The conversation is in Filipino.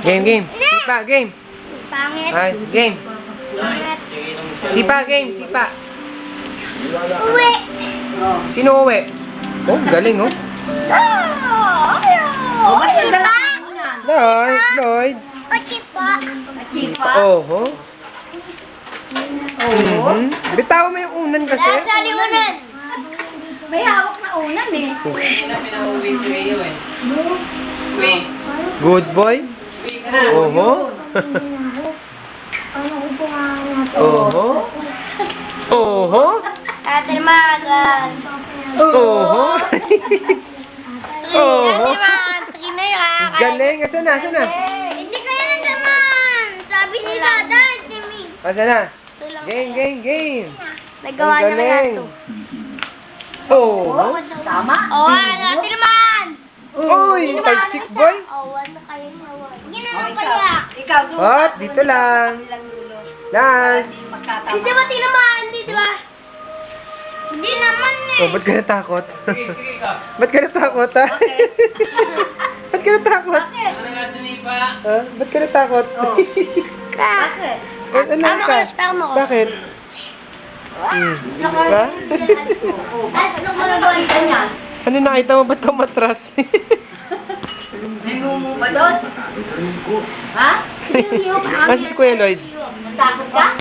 Game. Sipa, game. Pangit. Ay, game. Pangit. Sipa, game. Sipa. Uwi. Sino uwi? Oh, galing, oh. Oh, chipa. Lloyd. O, chipa. Oho. Bitaw mo yung unan kasi. Sali unan. May hawak na unan eh. Good boy. Oho. Oho. Oho. Ate Magan. Oho. Oho. Ate Magan, sige na yun. Galing. Asan na? Asan na? Hindi kaya na naman. Sabi ni Dada, Jimmy. Asan na? Game. Nagawa niya kaya ito. Oho. Tama? Oo, Ate naman. Uy, sick boy. Oo, ano kayo nawa? Hindi naman kaya. Hop, dito lang. Lang. Hindi ba tinamaan? Hindi, di ba? Hindi naman eh. Oh, ba't ka natakot? Ba't ka natakot, ha? Ba't ka natakot? Ha? Ba't ka natakot? Bakit? Ano ka? Bakit? Ha? Ano ko nagawa niya? Ano nakita mo? Ba't ka matras? Nangungo ba doon? Ha? Kasi si Kuya Lloyd. Takot ka?